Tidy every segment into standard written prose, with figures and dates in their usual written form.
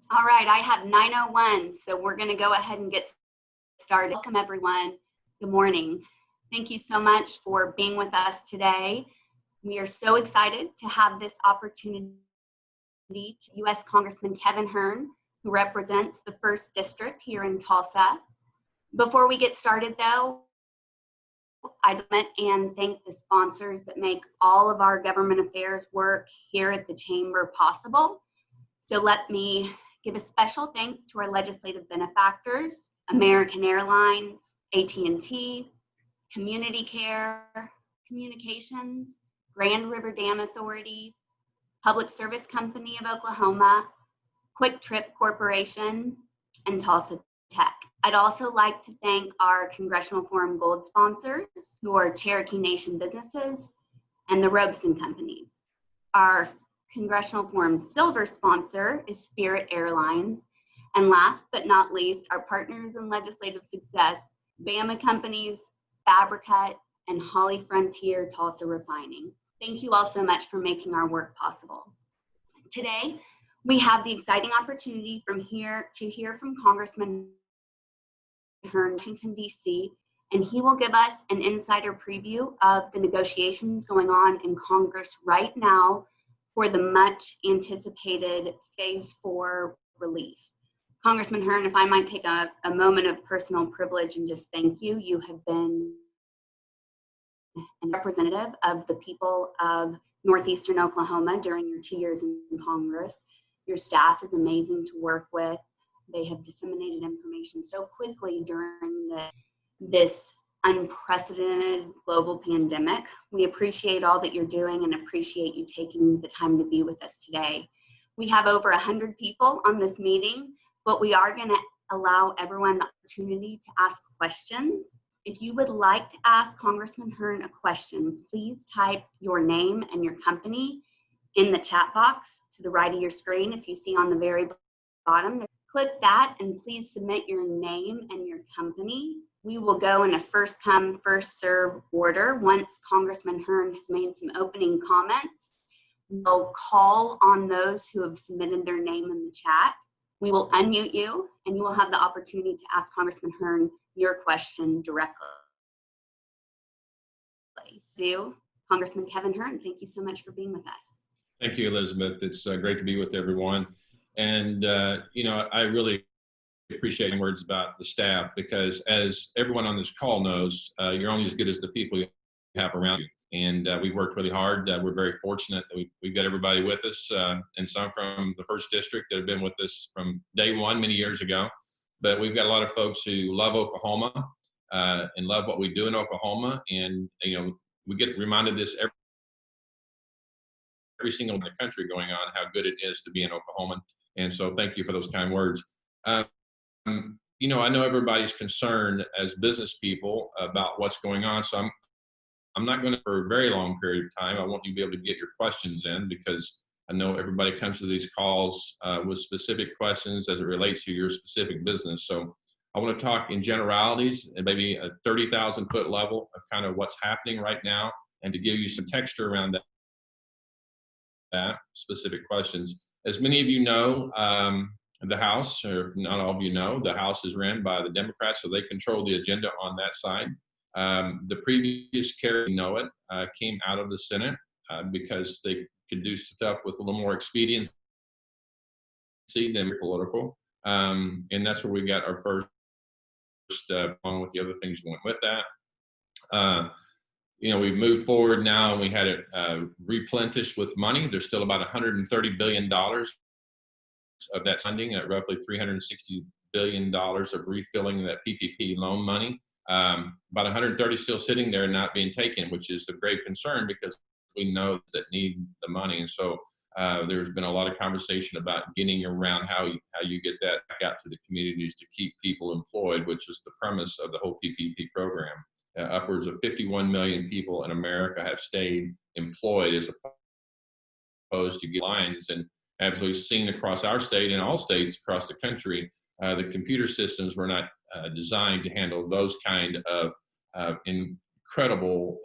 All right, I have 9:01, so we're going to go ahead and get started. Welcome, everyone. Good morning. Thank you so much for being with us today. We are so excited to have this opportunity to U.S. Congressman Kevin Hern, who represents the 1st District here in Tulsa. Before we get started, though, I'd like to thank the sponsors that make all of our government affairs work here at the Chamber possible. So let me give a special thanks to our legislative benefactors, American Airlines, AT&T, Community Care, Communications, Grand River Dam Authority, Public Service Company of Oklahoma, Quick Trip Corporation, and Tulsa Tech. I'd also like to thank our Congressional Forum Gold sponsors, who are Cherokee Nation businesses and the Robeson Companies. Our Congressional Forum Silver sponsor is Spirit Airlines. And last but not least, our partners in legislative success, Bama Companies, Fabricat, and Holly Frontier Tulsa Refining. Thank you all so much for making our work possible. Today, we have the exciting opportunity to hear from Congressman Hern, Washington, D.C., and he will give us an insider preview of the negotiations going on in Congress right now for the much anticipated Phase 4 relief. Congressman Hern, if I might take a moment of personal privilege and just thank you. You have been a representative of the people of Northeastern Oklahoma during your 2 years in Congress. Your staff is amazing to work with. They have disseminated information so quickly during this unprecedented global pandemic. We appreciate all that you're doing and appreciate you taking the time to be with us today. We have over 100 people on this meeting, but we are going to allow everyone the opportunity to ask questions. If you would like to ask Congressman Hern a question, please type your name and your company in the chat box to the right of your screen. If you see on the very bottom, click that and please submit your name and your company. We will go in a first come, first serve order. Once Congressman Hern has made some opening comments, we'll call on those who have submitted their name in the chat. We will unmute you and you will have the opportunity to ask Congressman Hern your question directly. Congressman Kevin Hern, thank you so much for being with us. Thank you, Elizabeth. It's great to be with everyone. And, I really appreciate your words about the staff, because as everyone on this call knows, you're only as good as the people you have around you. And we've worked really hard. We're very fortunate that we've got everybody with us, and some from the 1st District that have been with us from day one many years ago. But we've got a lot of folks who love Oklahoma and love what we do in Oklahoma. And, we get reminded this every single in the country going on, how good it is to be an Oklahoman. And so thank you for those kind words. I know everybody's concerned as business people about what's going on. So I'm not going to, for a very long period of time, I want you to be able to get your questions in, because I know everybody comes to these calls with specific questions as it relates to your specific business. So I want to talk in generalities and maybe a 30,000 foot level of kind of what's happening right now, and to give you some texture around that specific questions. As many of you know, the House, or if not all of you know, the House is ran by the Democrats, so they control the agenda on that side. The previous carry, came out of the Senate because they could do stuff with a little more expediency than political. And that's where we got our first, along with the other things that went with that. We've moved forward now, and we had it replenished with money. There's still about $130 billion of that funding, at roughly $360 billion of refilling that PPP loan money. About 130 still sitting there and not being taken, which is of great concern, because we know that need the money. And so there's been a lot of conversation about getting around how you get that back out to the communities to keep people employed, which is the premise of the whole PPP program. Upwards of 51 million people in America have stayed employed as opposed to lines. And as we've seen across our state and all states across the country, the computer systems were not designed to handle those kind of incredible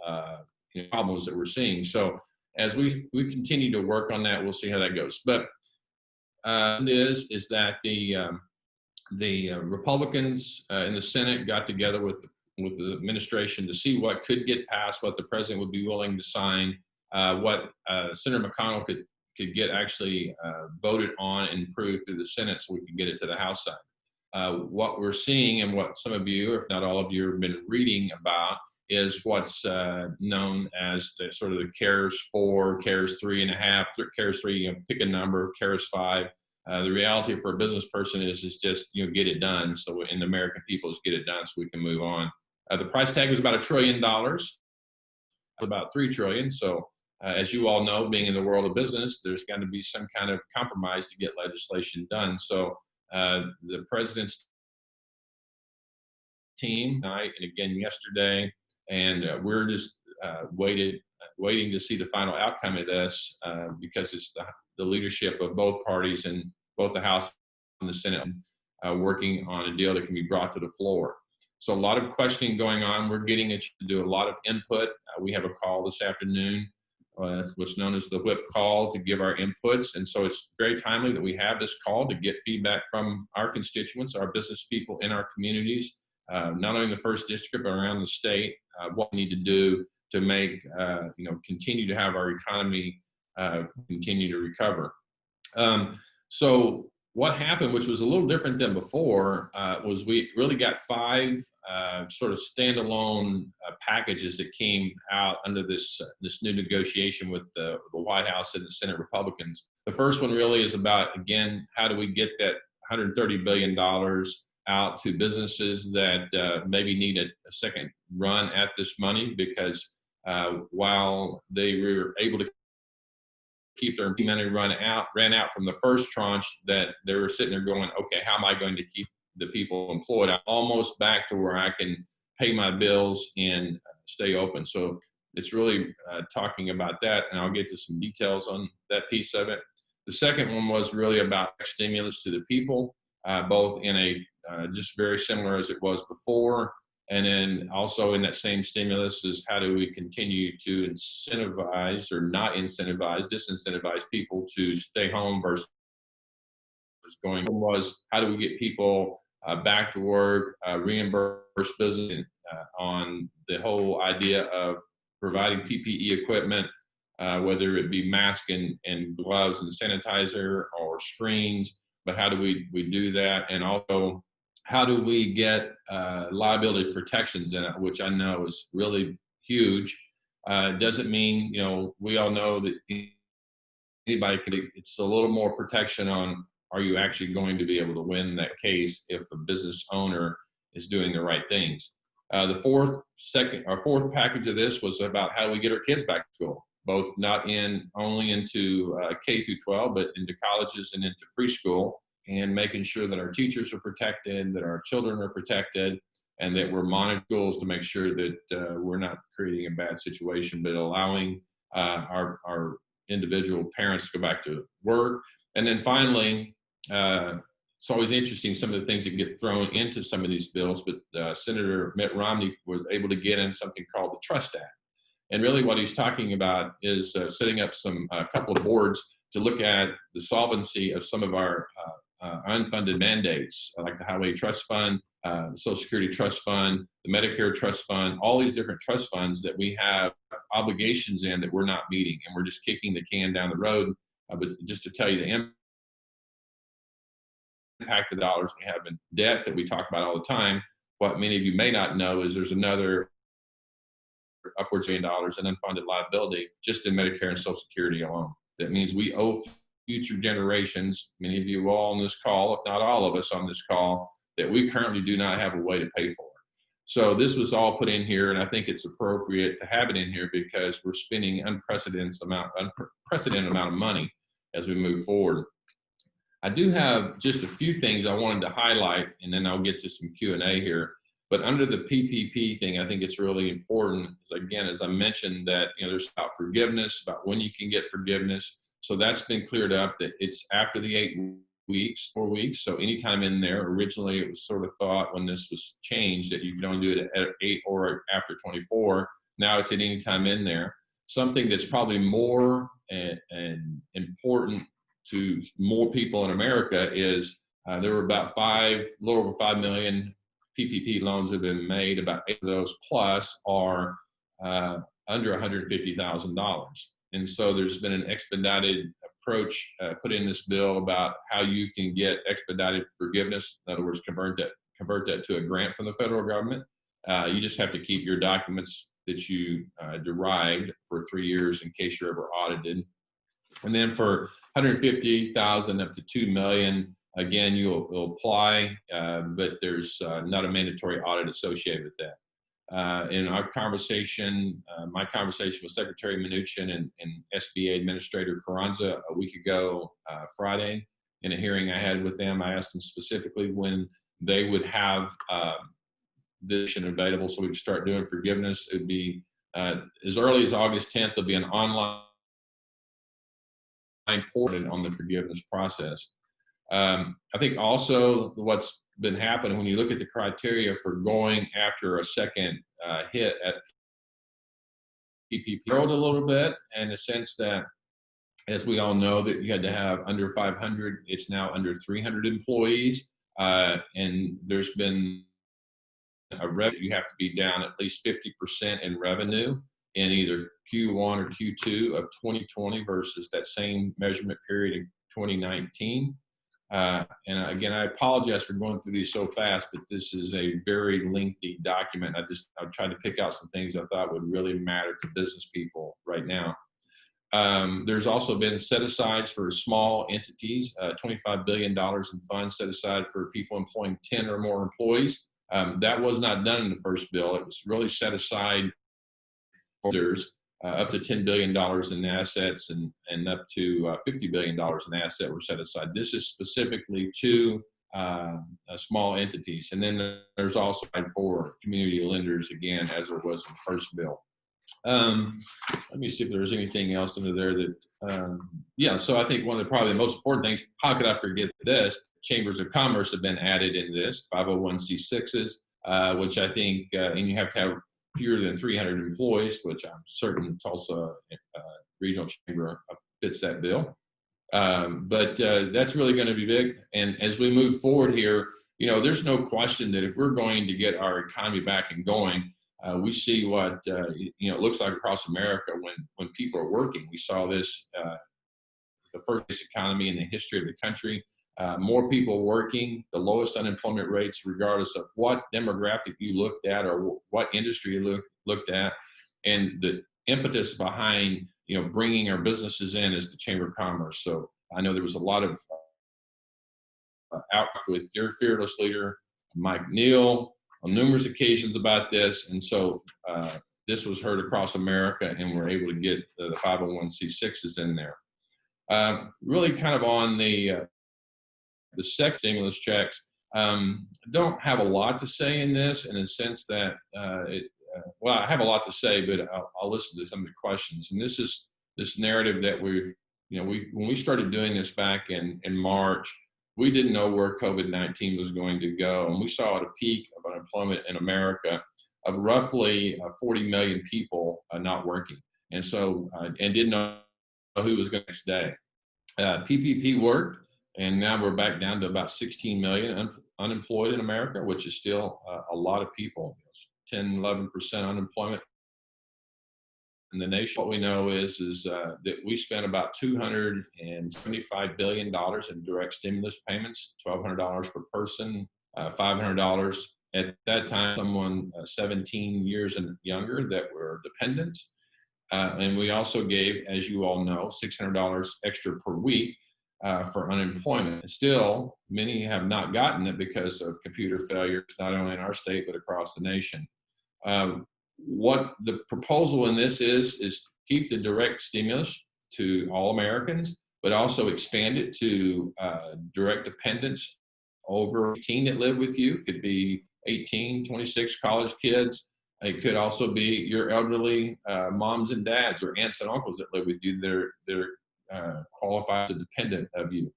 problems that we're seeing. So as we continue to work on that, we'll see how that goes. But Is that the Republicans in the Senate got together with the administration to see what could get passed, what the president would be willing to sign, what Senator McConnell could get actually voted on and approved through the Senate, so we could get it to the House side. What we're seeing, and what some of you, if not all of you, have been reading about, is what's known as the sort of the CARES 4, CARES 3.5, CARES 3, pick a number, CARES 5. The reality for a business person is just, get it done. So in the American people is get it done so we can move on. The price tag was about $1 trillion, about $3 trillion. So as you all know, being in the world of business, there's got to be some kind of compromise to get legislation done. So the president's team tonight and again yesterday, and we're just waiting to see the final outcome of this because it's the leadership of both parties in both the House and the Senate working on a deal that can be brought to the floor. So a lot of questioning going on. We're getting to do a lot of input. We have a call this afternoon, what's known as the whip call, to give our inputs. And so it's very timely that we have this call to get feedback from our constituents, our business people in our communities, not only in the first district, but around the state, what we need to do to make, continue to have our economy continue to recover. So what happened, which was a little different than before, was we really got 5 sort of standalone packages that came out under this new negotiation with the White House and the Senate Republicans. The first one really is about, again, how do we get that $130 billion out to businesses that maybe need a second run at this money, because while they were able to keep their money ran out from the first tranche, that they were sitting there going, okay, how am I going to keep the people employed? I'm almost back to where I can pay my bills and stay open. So it's really talking about that, and I'll get to some details on that piece of it. The second one was really about stimulus to the people, both in a just very similar as it was before, and then also in that same stimulus is how do we continue to incentivize or not incentivize, disincentivize people to stay home versus going. Was how do we get people back to work, reimburse business on the whole idea of providing PPE equipment, whether it be masks and gloves and sanitizer or screens, but how do we do that? And also, how do we get liability protections in it, which I know is really huge. Doesn't mean, we all know that anybody can, it's a little more protection on, are you actually going to be able to win that case if a business owner is doing the right things? The fourth package of this was about how do we get our kids back to school, both not only into K through 12, but into colleges and into preschool, and making sure that our teachers are protected, that our children are protected, and that we're monitoring schools to make sure that we're not creating a bad situation, but allowing our individual parents to go back to work. And then finally, it's always interesting some of the things that get thrown into some of these bills, but Senator Mitt Romney was able to get in something called the Trust Act. And really what he's talking about is setting up a couple of boards to look at the solvency of some of our unfunded mandates, like the Highway Trust Fund, the Social Security Trust Fund, the Medicare Trust Fund, all these different trust funds that we have obligations in that we're not meeting, and we're just kicking the can down the road. But just to tell you the impact of the dollars we have in debt that we talk about all the time, what many of you may not know is there's another upwards of $1 billion in unfunded liability just in Medicare and Social Security alone. That means we owe future generations, many of you all on this call, if not all of us on this call, that we currently do not have a way to pay for. So this was all put in here, and I think it's appropriate to have it in here because we're spending unprecedented amount of money as we move forward. I do have just a few things I wanted to highlight, and then I'll get to some Q&A here. But under the PPP thing, I think it's really important, again, as I mentioned, that there's about forgiveness, about when you can get forgiveness. So that's been cleared up, that it's after the 4 weeks. So anytime in there. Originally, it was sort of thought when this was changed that you can only do it at 8 or after 24. Now it's at any time in there. Something that's probably more important to more people in America is there were about a little over 5 million PPP loans have been made. About 8 of those plus are under $150,000. And so there's been an expedited approach put in this bill about how you can get expedited forgiveness. In other words, convert that to a grant from the federal government. You just have to keep your documents that you derived for 3 years in case you're ever audited. And then for 150,000 up to 2 million, again, you'll apply, but there's not a mandatory audit associated with that. In our conversation, my conversation with Secretary Mnuchin and SBA Administrator Carranza a week ago, Friday, in a hearing I had with them, I asked them specifically when they would have this available so we could start doing forgiveness. It would be as early as August 10th, there'll be an online portal on the forgiveness process. I think also what's been happening when you look at the criteria for going after a second hit at PPP a little bit, in the sense that, as we all know, that you had to have under 500, it's now under 300 employees, and there's been a revenue, you have to be down at least 50% in revenue in either Q1 or Q2 of 2020 versus that same measurement period in 2019. And again, I apologize for going through these so fast, but this is a very lengthy document. I tried to pick out some things I thought would really matter to business people right now. There's also been set-asides for small entities, $25 billion in funds set aside for people employing 10 or more employees. That was not done in the first bill. It was really set aside for others, up to $10 billion in assets and up to $50 billion in assets were set aside. This is specifically to small entities. And then there's also for community lenders, again, as there was in the first bill. Let me see if there's anything else under there that, yeah, so I think one of probably the most important things, how could I forget this? Chambers of Commerce have been added into this, 501c6s, which I think, and you have to have fewer than 300 employees, which I'm certain Tulsa Regional Chamber fits that bill. But that's really going to be big. And as we move forward here, you know, there's no question that if we're going to get our economy back and going, we see what you know, it looks like across America when people are working. We saw this the first economy in the history of the country. More people working, the lowest unemployment rates, regardless of what demographic you looked at or what industry you looked at, and the impetus behind, you know, bringing our businesses in is the Chamber of Commerce. So I know there was a lot of outreach with your fearless leader, Mike Neal, on numerous occasions about this, and so this was heard across America, and we're able to get the 501c6s in there. Really, kind of on the second stimulus checks, don't have a lot to say in this, in a sense that well, I have a lot to say, but I'll listen to some of the questions. And this is this narrative that we've, you know, when we started doing this back in March, we didn't know where COVID-19 was going to go. And we saw at a peak of unemployment in America of roughly 40 million people not working. And so, and didn't know who was going to next day. PPP worked, and now we're back down to about 16 million unemployed in America, which is still a lot of people. 10, 11% unemployment in the nation. What we know is that we spent about $275 billion in direct stimulus payments, $1,200 per person, $500 at that time, someone 17 years and younger that were dependent. And we also gave, as you all know, $600 extra per week for unemployment. Still, many have not gotten it because of computer failures, not only in our state, but across the nation. What the proposal in this is keep the direct stimulus to all Americans, but also expand it to direct dependents over 18 that live with you. It could be 18, 26 college kids. It could also be your elderly moms and dads or aunts and uncles that live with you. They're qualified as a dependent of you.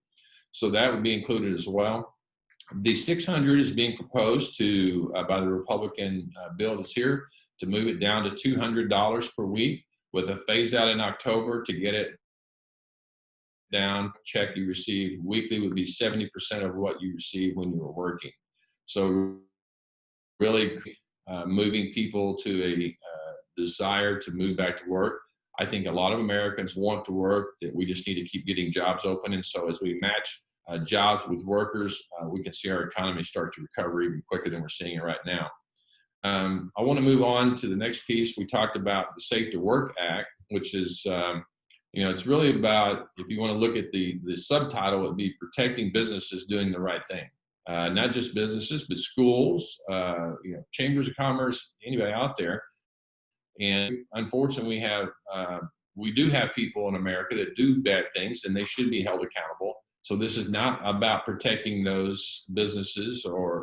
So that would be included as well. The 600 is being proposed to by the Republican bill that's here to move it down to $200 per week with a phase out in October to get it down check you receive weekly would be 70% of what you received when you were working. So really moving people to a desire to move back to work. I think a lot of Americans want to work, that we just need to keep getting jobs open. And so as we match jobs with workers, we can see our economy start to recover even quicker than we're seeing it right now. I want to move on to the next piece. We talked about the Safe to Work Act, which is, it's really about, if you want to look at the subtitle, it'd be protecting businesses doing the right thing. Not just businesses, but schools, chambers of commerce, anybody out there. And unfortunately, we do have people in America that do bad things, and they should be held accountable. So this is not about protecting those businesses or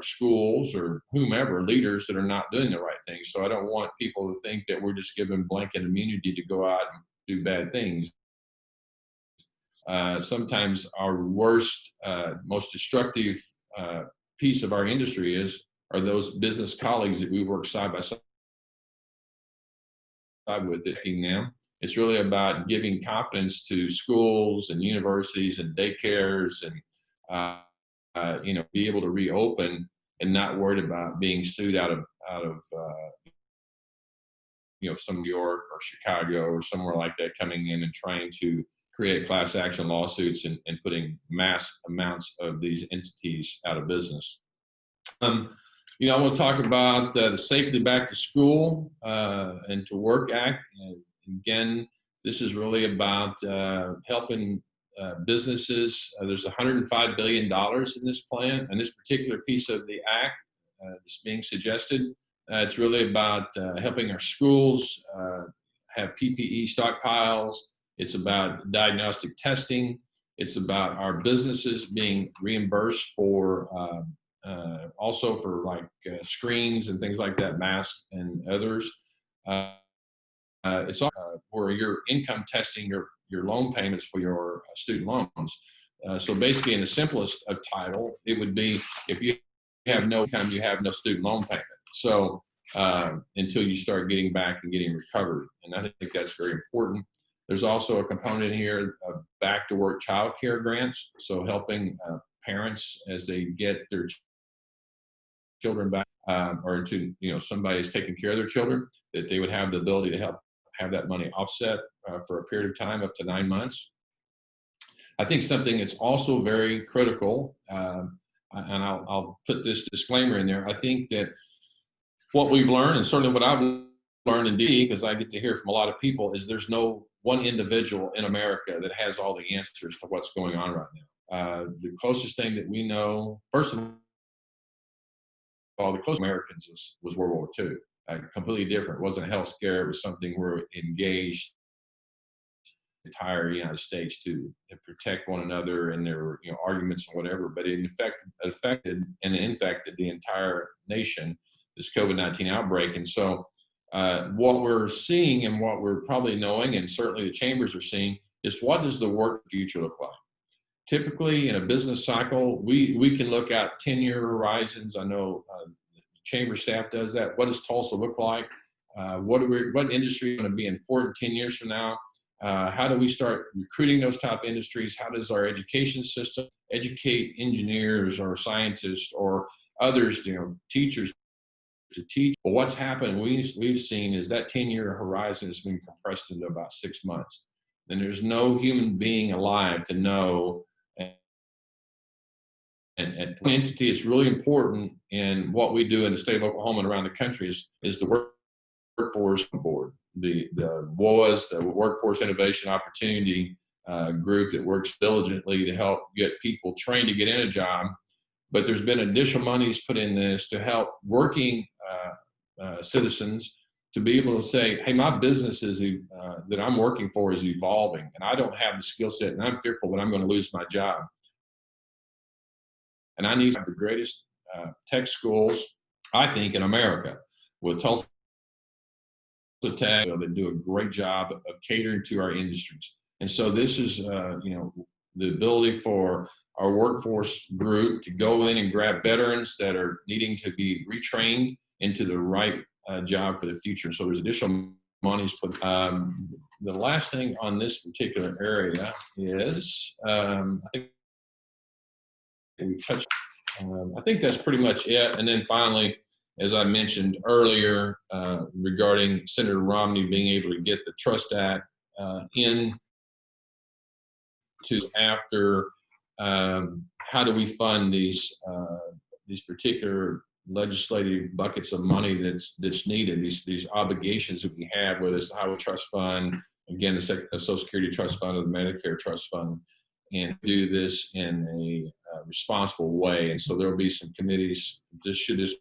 schools or whomever, leaders that are not doing the right thing. So I don't want people to think that we're just giving blanket immunity to go out and do bad things. Sometimes our worst, most destructive piece of our industry are those business colleagues that we work side by side with them. It's really about giving confidence to schools and universities and daycares and be able to reopen and not worried about being sued out of some New York or Chicago or somewhere like that, coming in and trying to create class action lawsuits and putting mass amounts of these entities out of business. I want to talk about the Safely Back to School and to Work Act. And again, this is really about helping businesses. There's $105 billion in this plan, and this particular piece of the act that's being suggested. It's really about helping our schools have PPE stockpiles. It's about diagnostic testing. It's about our businesses being reimbursed for also for screens and things like that, masks and others. It's where you're income testing your loan payments for your student loans. So basically, in the simplest of title, it would be, if you have no income, you have no student loan payment. So until you start getting back and getting recovered, and I think that's very important. There's also a component here of back to work child care grants. So helping parents as they get their children back, or to somebody is taking care of their children, that they would have the ability to help have that money offset for a period of time up to 9 months. I think something that's also very critical, and I'll put this disclaimer in there. I think that what we've learned, and certainly what I've learned indeed, because I get to hear from a lot of people, is there's no one individual in America that has all the answers to what's going on right now. The closest thing that we know, first of all, the closest Americans was World War II. Completely different. It wasn't a health scare. It was something we're engaged the entire United States to protect one another, and there were arguments and whatever, but it affected and infected the entire nation, this COVID-19 outbreak. And so what we're seeing and what we're probably knowing, and certainly the chambers are seeing, is what does the work future look like? Typically in a business cycle, we can look at 10-year horizons. I know chamber staff does that. What does Tulsa look like? What industry is going to be important 10 years from now? How do we start recruiting those top industries? How does our education system educate engineers or scientists or others, teachers, to teach? Well, what's happened, we've seen, is that 10-year horizon has been compressed into about 6 months. And there's no human being alive to know. And entity is really important in what we do in the state of Oklahoma and around the country is the workforce board, the WOAs, the Workforce Innovation Opportunity group that works diligently to help get people trained to get in a job. But there's been additional monies put in this to help working citizens to be able to say, hey, my business that I'm working for is evolving, and I don't have the skill set, and I'm fearful that I'm going to lose my job. And I need to have the greatest tech schools, I think, in America, with Tulsa Tech, that do a great job of catering to our industries. And so this is, the ability for our workforce group to go in and grab veterans that are needing to be retrained into the right job for the future. So there's additional money's put. The last thing on this particular area is, I think we touched. I think that's pretty much it. And then finally, as I mentioned earlier, regarding Senator Romney being able to get the Trust Act in to after, how do we fund these particular legislative buckets of money that's needed, these obligations that we have, whether it's the Highway Trust Fund, again, the Social Security Trust Fund or the Medicare Trust Fund, and do this in a responsible way. And so there will be some committees. This should just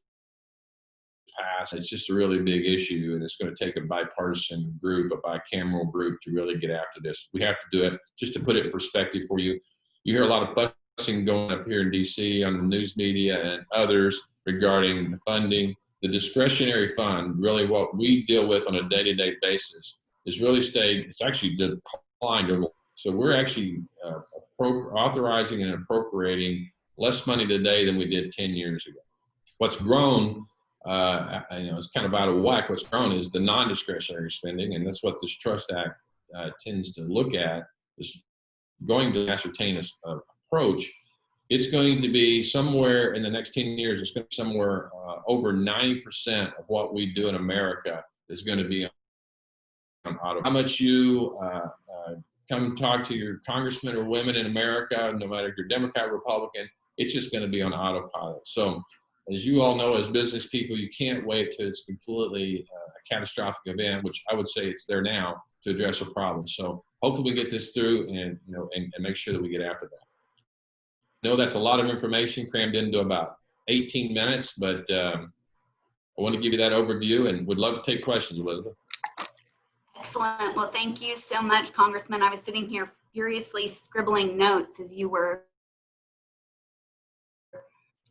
pass. It's just a really big issue, and it's going to take a bipartisan group, a bicameral group to really get after this. We have to do it. Just to put it in perspective for you, you hear a lot of fussing going up here in DC on the news media and others regarding the funding. The discretionary fund, really what we deal with on a day-to-day basis, is really it's actually declined. So we're actually authorizing and appropriating less money today than we did 10 years ago. What's grown, it's kind of out of whack. What's grown is the non-discretionary spending, and that's what this Trust Act tends to look at, is going to ascertain an approach. It's going to be somewhere in the next 10 years, it's going to be somewhere over 90% of what we do in America is going to be on auto. How much you come talk to your congressmen or women in America, no matter if you're Democrat or Republican, it's just going to be on autopilot. So as you all know, as business people, you can't wait till it's completely a catastrophic event, which I would say it's there now, to address a problem. So hopefully we get this through and make sure that we get after that. I know that's a lot of information crammed into about 18 minutes, but I want to give you that overview and would love to take questions, Elizabeth. Excellent. Well, thank you so much, Congressman. I was sitting here furiously scribbling notes as you were.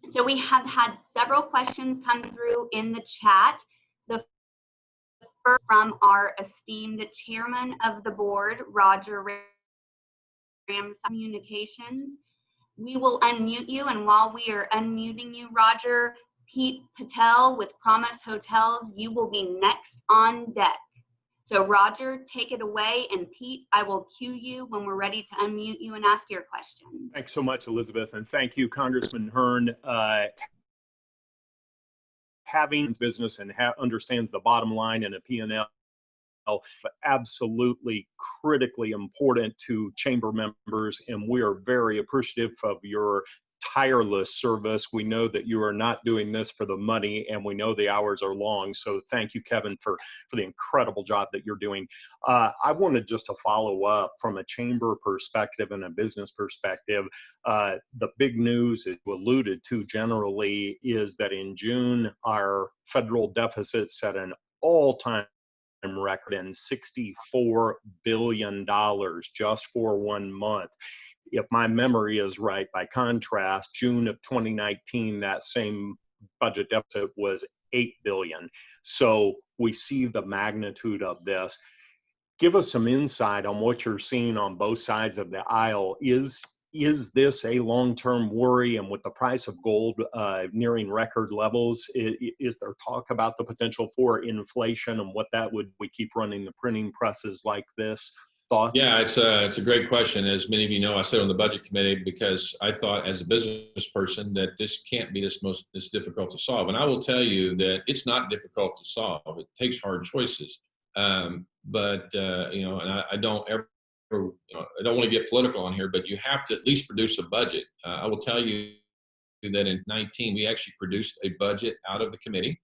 So we have had several questions come through in the chat. The first from our esteemed chairman of the board, Roger Rams Communications. We will unmute you, and while we are unmuting you, Roger, Pete Patel with Promise Hotels, you will be next on deck. So Roger, take it away, and Pete, I will cue you when we're ready to unmute you and ask your question. Thanks so much, Elizabeth, and thank you, Congressman Hern. Having business and understands the bottom line in a P&L, absolutely critically important to chamber members, and we are very appreciative of your tireless service. We know that you are not doing this for the money, and we know the hours are long. So thank you, Kevin, for the incredible job that you're doing. I wanted just to follow up from a chamber perspective and a business perspective. The big news, as you alluded to generally, is that in June, our federal deficit set an all-time record in $64 billion just for 1 month. If my memory is right, by contrast, June of 2019, that same budget deficit was $8 billion. So we see the magnitude of this. Give us some insight on what you're seeing on both sides of the aisle. Is this a long-term worry? And with the price of gold nearing record levels, is there talk about the potential for inflation and what that would, we keep running the printing presses like this? Thoughts? Yeah, it's a great question. As many of you know, I sit on the budget committee because I thought as a business person that this can't be this difficult to solve. And I will tell you that it's not difficult to solve. It takes hard choices. And I don't ever, I don't want to get political on here, but you have to at least produce a budget. I will tell you that in 19, we actually produced a budget out of the committee.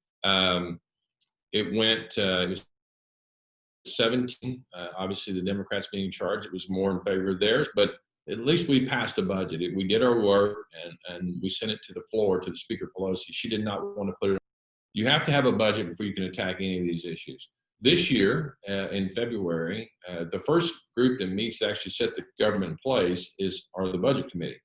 It was 17. Obviously, the Democrats being in charge, it was more in favor of theirs, but at least we passed a budget. We did our work, and we sent it to the floor to the Speaker Pelosi. She did not want to put it. You have to have a budget before you can attack any of these issues. This year, in February, the first group that meets to actually set the government in place are the Budget Committee.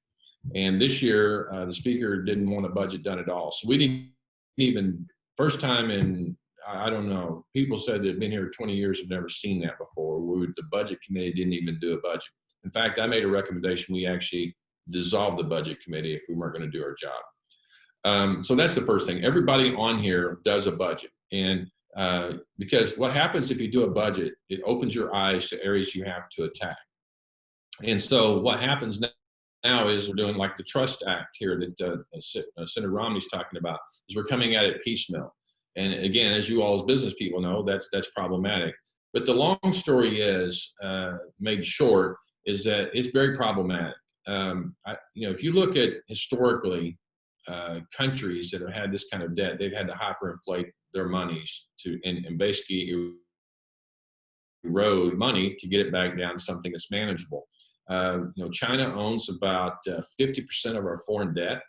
And this year, the Speaker didn't want a budget done at all. So we didn't even, first time in, I don't know, people said they've been here 20 years, have never seen that before. The Budget Committee didn't even do a budget. In fact, I made a recommendation we actually dissolve the Budget Committee if we weren't going to do our job. So that's the first thing. Everybody on here does a budget. And Because what happens if you do a budget, it opens your eyes to areas you have to attack. And so what happens now is we're doing like the Trust Act here that Senator Romney's talking about, is we're coming at it piecemeal. And again, as you all as business people know, that's problematic. But the long story is, made short, is that it's very problematic. If you look at historically countries that have had this kind of debt, they've had to hyperinflate their monies and basically erode money to get it back down to something that's manageable. China owns about 50% of our foreign debt,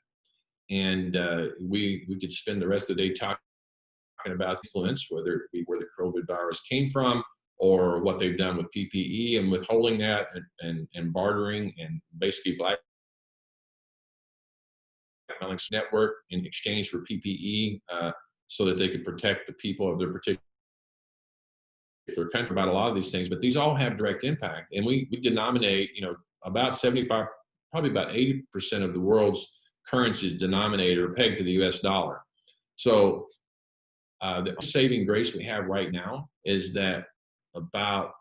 and we could spend the rest of the day talking about influence, whether it be where the COVID virus came from or what they've done with PPE and withholding that and bartering and basically blackmailing network in exchange for PPE so that they could protect the people of their particular country about a lot of these things. But these all have direct impact. And we denominate, about 75, probably about 80% of the world's currency is denominated or pegged to the US dollar. So the saving grace we have right now is that about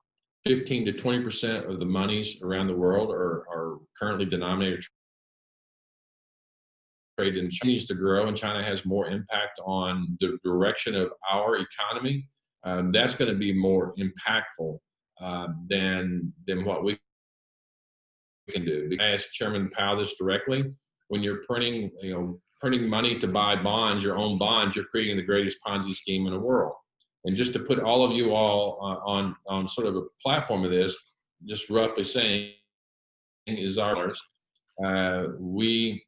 15 to 20% of the monies around the world are currently denominated trade, and China needs to grow, and China has more impact on the direction of our economy. That's going to be more impactful than what we can do. I asked Chairman Powell this directly. When you're printing money to buy bonds, your own bonds, you're creating the greatest Ponzi scheme in the world. And just to put all of you all on sort of a platform of this, just roughly saying, is ours. We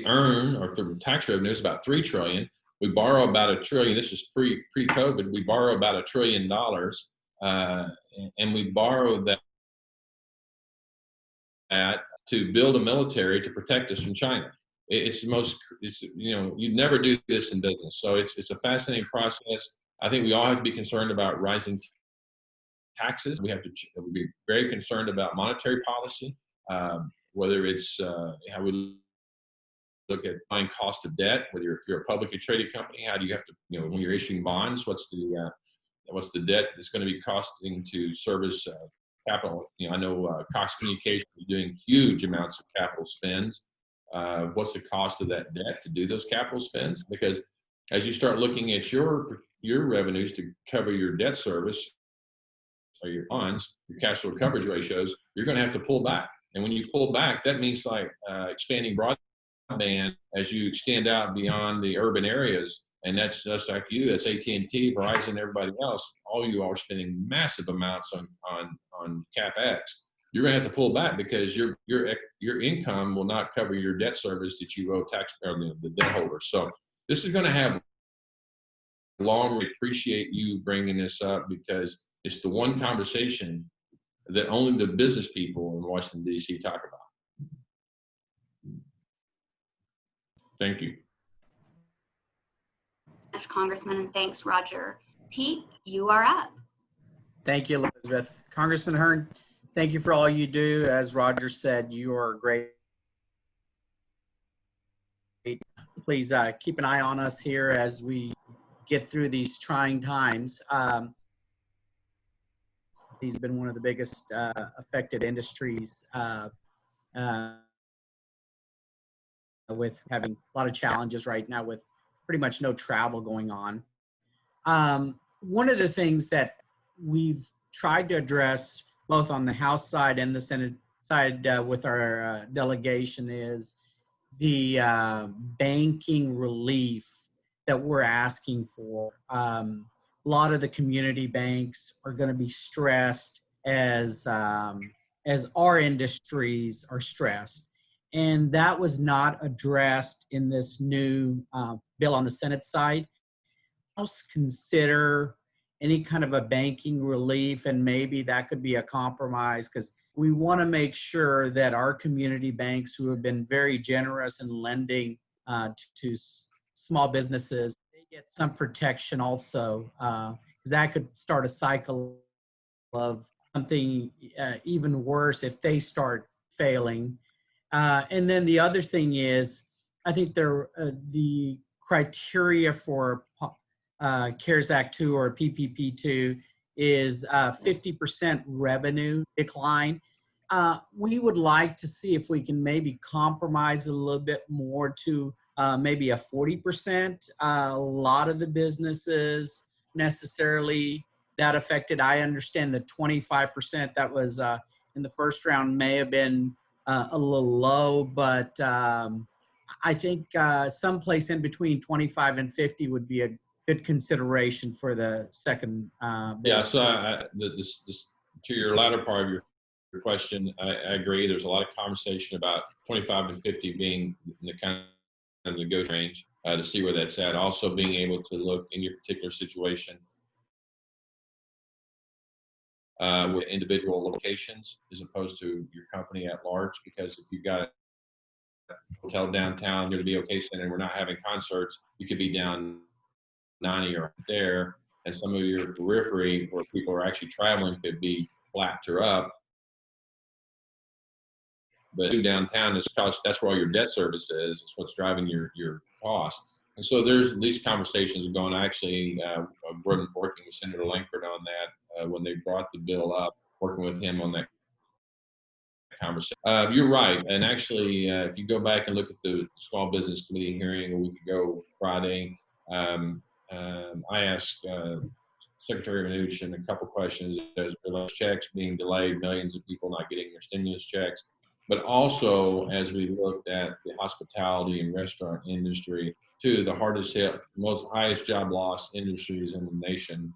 earn, or for tax revenue, is about $3 trillion. We borrow about $1 trillion. This is pre-COVID. We borrow about $1 trillion, and we borrow that to build a military to protect us from China. You'd never do this in business. So it's a fascinating process. I think we all have to be concerned about rising taxes. We have to be very concerned about monetary policy, whether it's how we look at buying cost of debt, whether if you're a publicly traded company, how do you have to, when you're issuing bonds, what's the debt that's going to be costing to service capital? I know Cox Communications is doing huge amounts of capital spends. What's the cost of that debt to do those capital spends? Because as you start looking at your revenues to cover your debt service or your bonds, your cash flow coverage ratios, you're going to have to pull back. And when you pull back, that means like expanding broadband as you extend out beyond the urban areas. And that's just like you, that's AT&T, Verizon, everybody else. All you are spending massive amounts on CapEx. You're going to have to pull back because your income will not cover your debt service that you owe the debt holders. So this is going to have long. We appreciate you bringing this up because it's the one conversation that only the business people in Washington, D.C. talk about. Thank you. Congressman, and thanks, Roger. Pete, you are up. Thank you, Elizabeth. Congressman Hern, thank you for all you do. As Roger said, you are great. Please keep an eye on us here as we get through these trying times. These have been one of the biggest affected industries with having a lot of challenges right now with pretty much no travel going on. One of the things that we've tried to address both on the House side and the Senate side with our delegation is the banking relief that we're asking for. A lot of the community banks are going to be stressed as our industries are stressed. And that was not addressed in this new bill on the Senate side. House consider any kind of a banking relief, and maybe that could be a compromise because we want to make sure that our community banks who have been very generous in lending to small businesses, they get some protection also, because that could start a cycle of something even worse if they start failing. And then the other thing is, I think the criteria for CARES Act 2 or PPP 2 is 50% revenue decline. We would like to see if we can maybe compromise a little bit more to maybe a 40%. A lot of the businesses necessarily that affected. I understand the 25% that was in the first round may have been a little low, but I think someplace in between 25 and 50 would be a good consideration for the second bill. Yeah, so to your latter part of your question, I agree. There's a lot of conversation about 25 to 50 being the kind of negotiation range to see where that's at. Also being able to look in your particular situation with individual locations as opposed to your company at large, because if you've got a hotel downtown, you're the OK Center, and we're not having concerts, you could be down 90 or there, and some of your periphery where people are actually traveling could be flat to up. But downtown is cost, that's where all your debt service is. It's what's driving your cost. And so there's these conversations going. Actually, we're working with Senator Langford on that when they brought the bill up, working with him on that conversation. You're right. And actually, if you go back and look at the Small Business Committee hearing a week ago, Friday, I asked Secretary Mnuchin a couple questions as well as checks being delayed, millions of people not getting their stimulus checks, but also as we looked at the hospitality and restaurant industry, two of the hardest hit, most highest job loss industries in the nation.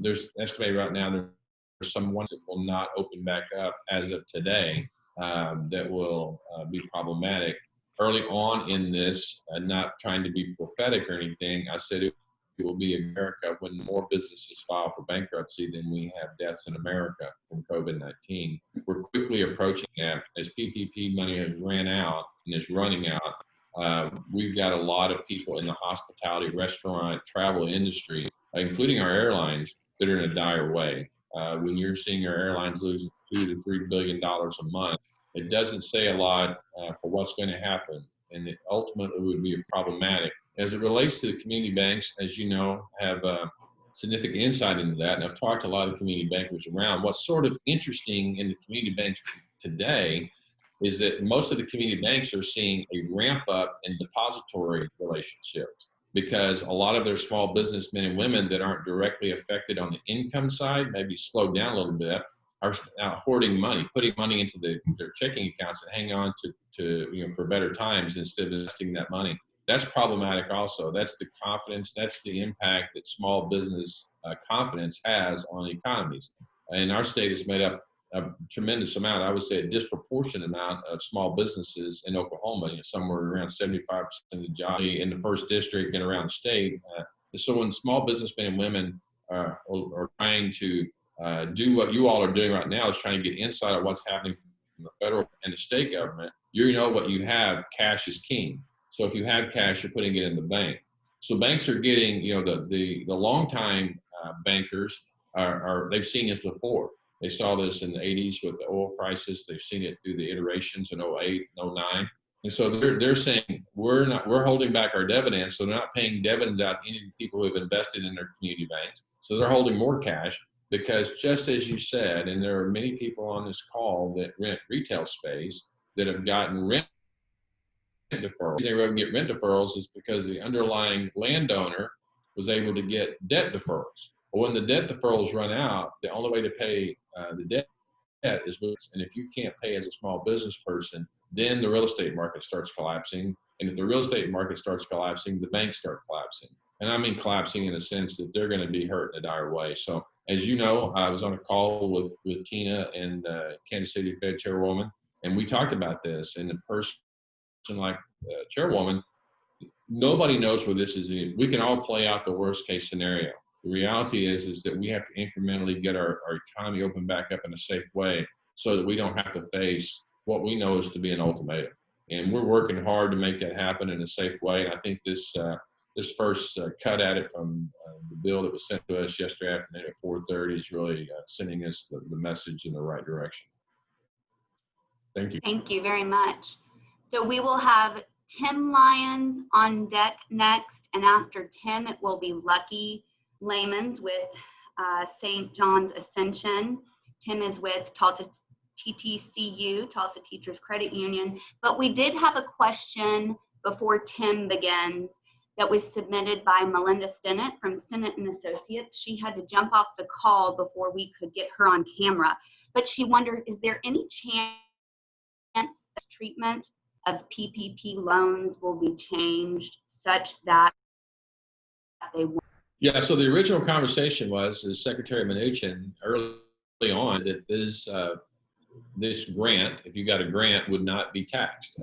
There's estimated right now there's some ones that will not open back up as of today that will be problematic. Early on in this, not trying to be prophetic or anything, I said it will be America when more businesses file for bankruptcy than we have deaths in America from COVID-19. We're quickly approaching that as PPP money has ran out and is running out. We've got a lot of people in the hospitality, restaurant, travel industry, including our airlines, that are in a dire way. When you're seeing our airlines lose $2 to $3 billion a month, it doesn't say a lot for what's going to happen, and it ultimately would be problematic. As it relates to the community banks, as you know, have significant insight into that, and I've talked to a lot of community bankers around. What's sort of interesting in the community banks today is that most of the community banks are seeing a ramp up in depository relationships because a lot of their small businessmen and women that aren't directly affected on the income side, maybe slowed down a little bit, are hoarding money, putting money into their checking accounts and hang on to for better times instead of investing that money. That's problematic also. That's the confidence, that's the impact that small business confidence has on economies. And our state is made up a tremendous amount, I would say a disproportionate amount of small businesses in Oklahoma, somewhere around 75% of the jobs in the first district and around the state. So when small businessmen and women are trying to do what you all are doing right now, is trying to get insight of what's happening from the federal and the state government, what you have, cash is king. So if you have cash, you're putting it in the bank. So banks are getting, the longtime bankers they've seen this before. They saw this in the 80s with the oil prices. They've seen it through the iterations in 08, 09. And so they're saying we're holding back our dividends. So they're not paying dividends out to any people who have invested in their community banks. So they're holding more cash because, just as you said, and there are many people on this call that rent retail space that have gotten rent deferrals. The reason they were able to get rent deferrals is because the underlying landowner was able to get debt deferrals. But when the debt deferrals run out, the only way to pay the debt is with, and if you can't pay as a small business person, then the real estate market starts collapsing. And if the real estate market starts collapsing, the banks start collapsing. And I mean collapsing in the sense that they're going to be hurt in a dire way. So as you know, I was on a call with Tina and Kansas City Fed Chairwoman, and we talked about this. And the person like Chairwoman, nobody knows where this is. We can all play out the worst case scenario. The reality is that we have to incrementally get our economy open back up in a safe way so that we don't have to face what we know is to be an ultimatum. And we're working hard to make that happen in a safe way. And I think this first cut at it from the bill that was sent to us yesterday afternoon at 4:30 is really sending us the message in the right direction. Thank you. Thank you very much. So we will have Tim Lyons on deck next, and after Tim, it will be Lucky Layman's with St. John's Ascension. Tim is with Tulsa TTCU, Tulsa Teachers Credit Union. But we did have a question before Tim begins that was submitted by Melinda Stennett from Stennett and Associates. She had to jump off the call before we could get her on camera. But she wondered, is there any chance this treatment of PPP loans will be changed such that they won't? Yeah, so the original conversation is Secretary Mnuchin early on that this grant, if you got a grant, would not be taxed.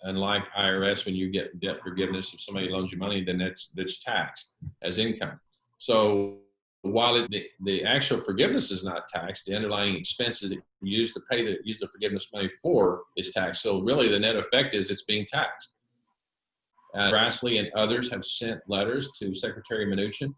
Unlike IRS, when you get debt forgiveness, if somebody loans you money, then that's taxed as income. So while the actual forgiveness is not taxed, the underlying expenses that you use to use the forgiveness money for is taxed. So really the net effect is it's being taxed. Grassley and others have sent letters to Secretary Mnuchin.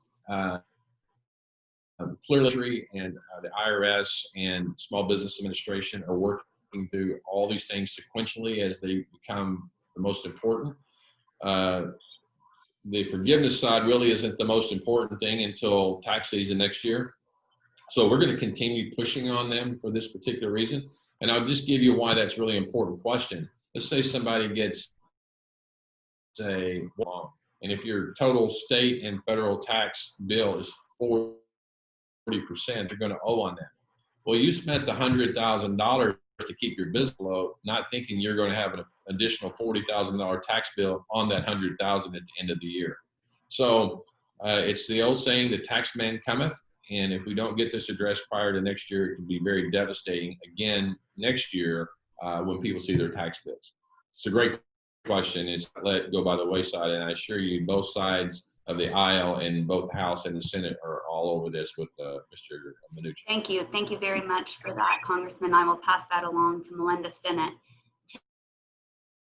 Clearly, and the IRS and Small Business Administration are working through all these things sequentially as they become the most important. The forgiveness side really isn't the most important thing until tax season next year. So we're going to continue pushing on them for this particular reason. And I'll just give you why that's really important question. Let's say somebody gets, say, and if your total state and federal tax bill is 40%, you're going to owe on that. Well, you spent $100,000 to keep your business low, not thinking you're going to have an additional $40,000 tax bill on that $100,000 at the end of the year. So it's the old saying, the tax man cometh. And if we don't get this addressed prior to next year, it can be very devastating again next year when people see their tax bills. It's a great question. It's not let go by the wayside. And I assure you, both sides of the aisle in both the House and the Senate are all over this with Mr. Mnuchin. Thank you. Thank you very much for that, Congressman. I will pass that along to Melinda Stennett.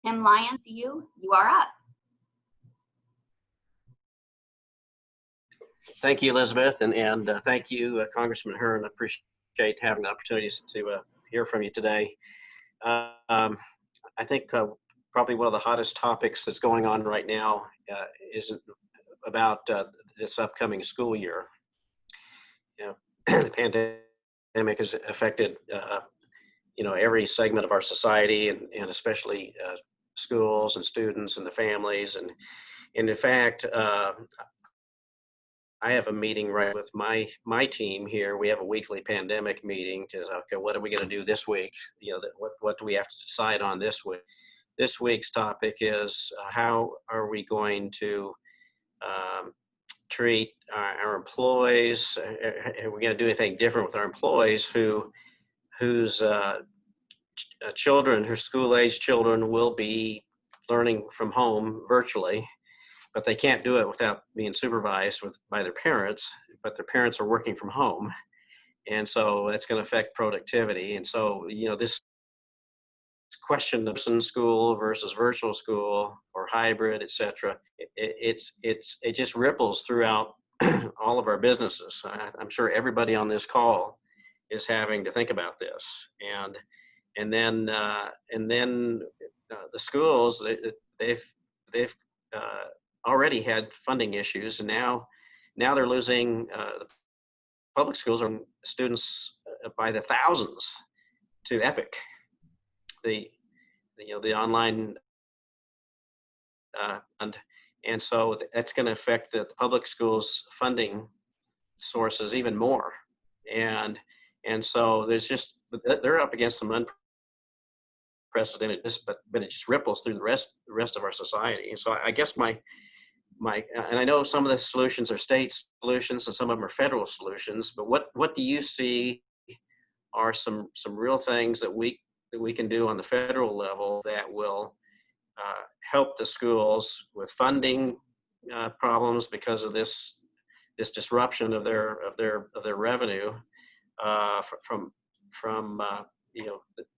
Tim Lyons, you are up. Thank you, Elizabeth, and thank you, Congressman Hern. I appreciate having the opportunity to hear from you today. I think probably one of the hottest topics that's going on right now is about this upcoming school year. You know, the pandemic has affected every segment of our society, and especially schools and students and the families. And in fact, I have a meeting right with my team here. We have a weekly pandemic meeting to, okay, what are we going to do this week? What do we have to decide on this week? This week's topic is how are we going to treat our employees? Are we going to do anything different with our employees whose children, whose school-age children will be learning from home virtually, but they can't do it without being supervised by their parents, but their parents are working from home. And so that's going to affect productivity. And so, this question of in school versus virtual school or hybrid, et cetera, it just ripples throughout all of our businesses. I'm sure everybody on this call is having to think about this. And then the schools, they've already had funding issues, and now they're losing public schools or students by the thousands to Epic, the online, and so that's going to affect the public schools funding sources even more, and so they're up against some unprecedented, but it just ripples through the rest of our society. And so I guess and I know some of the solutions are state solutions and some of them are federal solutions, but what do you see are some real things that we can do on the federal level that will help the schools with funding problems because of this disruption of their revenue from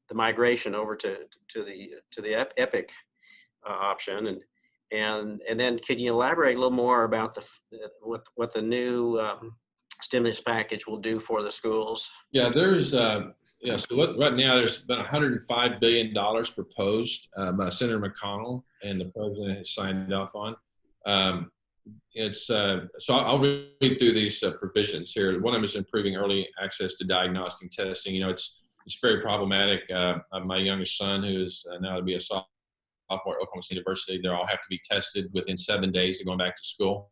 the migration over to the Epic option, and then could you elaborate a little more about what the new stimulus package will do for the schools? Yeah, there's right now there's been $105 billion proposed by Senator McConnell, and the president has signed off on. So I'll read through these provisions here. One of them is improving early access to diagnostic testing. It's very problematic. My youngest son, who is now to be a sophomore at Oklahoma State University, they all have to be tested within 7 days of going back to school.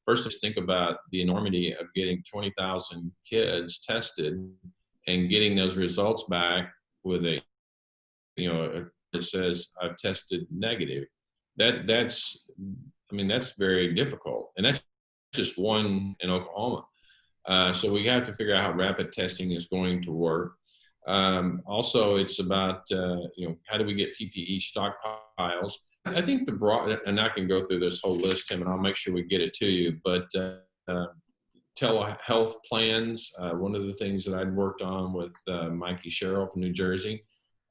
First, let's think about the enormity of getting 20,000 kids tested and getting those results back with it says I've tested negative. That's very difficult, and that's just one in Oklahoma. So we have to figure out how rapid testing is going to work. Also, it's about how do we get PPE stockpiles. I think and I can go through this whole list, Tim, and I'll make sure we get it to you. But telehealth plans, one of the things that I'd worked on with Mikey Sherrill from New Jersey.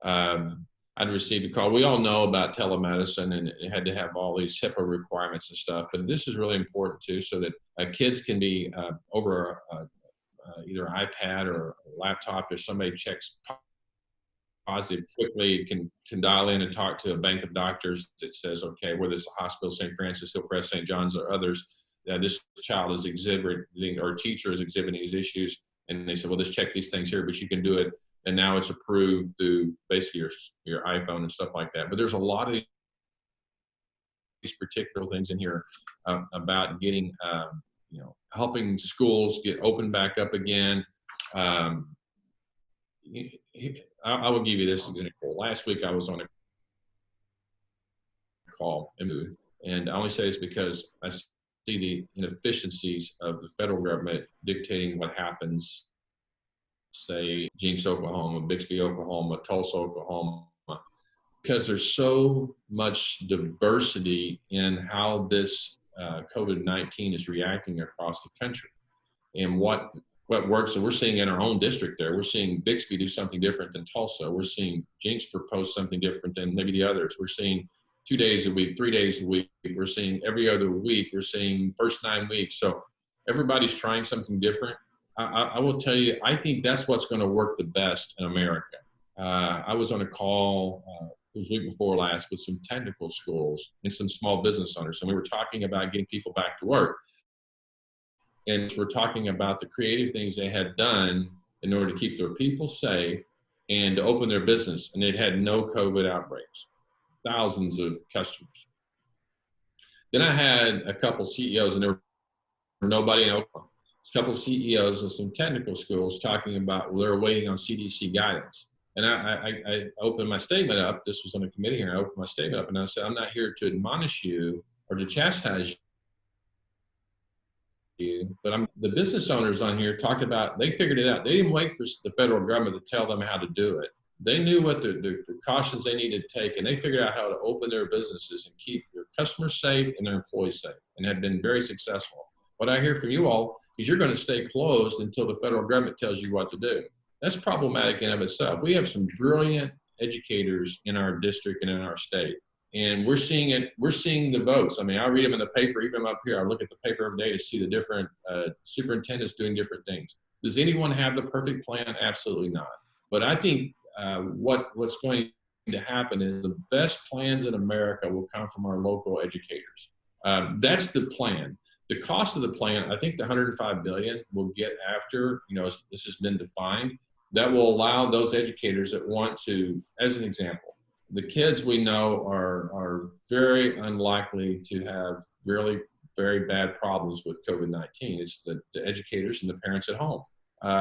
I'd received a call. We all know about telemedicine, and it had to have all these HIPAA requirements and stuff. But this is really important too, so that kids can be over either an iPad or a laptop. If somebody checks positive, quickly can dial in and talk to a bank of doctors that says, okay, whether it's a hospital, St. Francis, Hillcrest, St. John's, or others, this child is exhibiting, or teacher is exhibiting these issues. And they said, well, just check these things here, but you can do it. And now it's approved through basically your iPhone and stuff like that. But there's a lot of these particular things in here about getting, helping schools get open back up again. I will give you this example. Last week I was on a call, and I only say this because I see the inefficiencies of the federal government dictating what happens, say, Jinx, Oklahoma, Bixby, Oklahoma, Tulsa, Oklahoma, because there's so much diversity in how this COVID-19 is reacting across the country and what works. And we're seeing in our own district there, we're seeing Bixby do something different than Tulsa. We're seeing Jinx propose something different than maybe the others. We're seeing 2 days a week, 3 days a week. We're seeing every other week. We're seeing first 9 weeks. So everybody's trying something different. I will tell you, I think that's what's going to work the best in America. I was on a call, it was the week before last, with some technical schools and some small business owners. And we were talking about getting people back to work. And we're talking about the creative things they had done in order to keep their people safe and to open their business. And they'd had no COVID outbreaks, thousands of customers. Then I had a couple CEOs, and there were nobody in Oklahoma. A couple of CEOs of some technical schools talking about, well, they're waiting on CDC guidance. And I opened my statement up. This was on a committee here. I opened my statement up and I said, I'm not here to admonish you or to chastise you, but the business owners on here talked about, they figured it out. They didn't wait for the federal government to tell them how to do it. They knew what the precautions they needed to take, and they figured out how to open their businesses and keep their customers safe and their employees safe, and have been very successful. What I hear from you all is you're going to stay closed until the federal government tells you what to do. That's problematic in and of itself. We have some brilliant educators in our district and in our state, and we're seeing it. We're seeing the votes. I mean, I read them in the paper, even up here. I look at the paper every day to see the different superintendents doing different things. Does anyone have the perfect plan? Absolutely not. But I think what's going to happen is the best plans in America will come from our local educators. That's the plan. The cost of the plan, I think the $105 billion will get after, this has been defined, that will allow those educators that want to, as an example, the kids we know are very unlikely to have really very bad problems with COVID-19. It's the educators and the parents at home.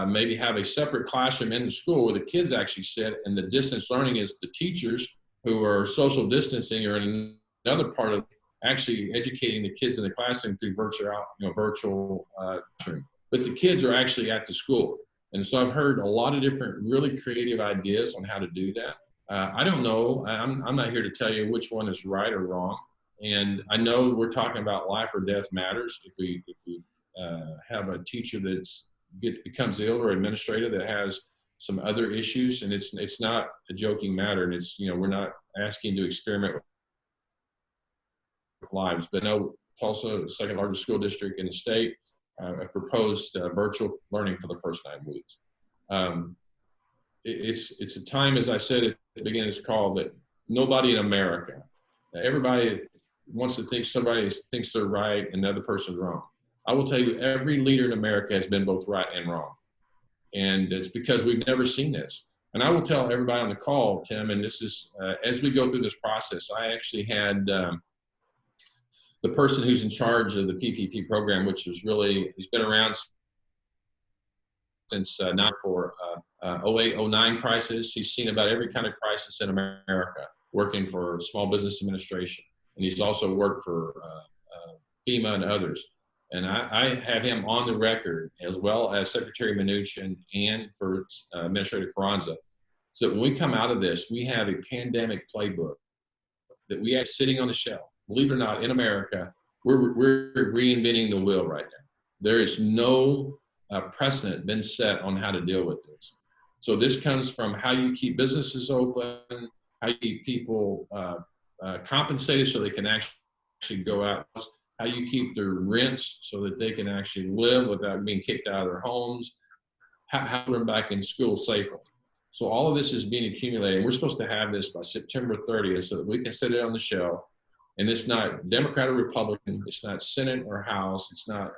Maybe have a separate classroom in the school where the kids actually sit, and the distance learning is the teachers who are social distancing or in another part of actually educating the kids in the classroom through virtual classroom. But the kids are actually at the school. And so I've heard a lot of different really creative ideas on how to do that. I don't know. I'm not here to tell you which one is right or wrong. And I know we're talking about life or death matters. If we have a teacher becomes ill, or administrator that has some other issues, and it's not a joking matter, and it's we're not asking to experiment with lives. But no, Tulsa, the second largest school district in the state, have proposed virtual learning for the first 9 weeks. It's a time, as I said at the beginning of this call, that nobody in America, everybody wants to think somebody thinks they're right and the other person's wrong. I will tell you, every leader in America has been both right and wrong. And it's because we've never seen this. And I will tell everybody on the call, Tim, and this is, as we go through this process, I actually had the person who's in charge of the PPP program, which is really, he's been around since now for 08, 09 crisis. He's seen about every kind of crisis in America, working for Small Business Administration. And he's also worked for FEMA and others. And I have him on the record, as well as Secretary Mnuchin and for Administrator Carranza. So when we come out of this, we have a pandemic playbook that we have sitting on the shelf. Believe it or not, in America, we're reinventing the wheel right now. There is no precedent been set on how to deal with this. So this comes from how you keep businesses open, how you keep people compensated so they can actually go out, how you keep their rents so that they can actually live without being kicked out of their homes, how to bring them back in school safely. So all of this is being accumulated. We're supposed to have this by September 30th so that we can set it on the shelf. And it's not Democrat or Republican. It's not Senate or House. It's not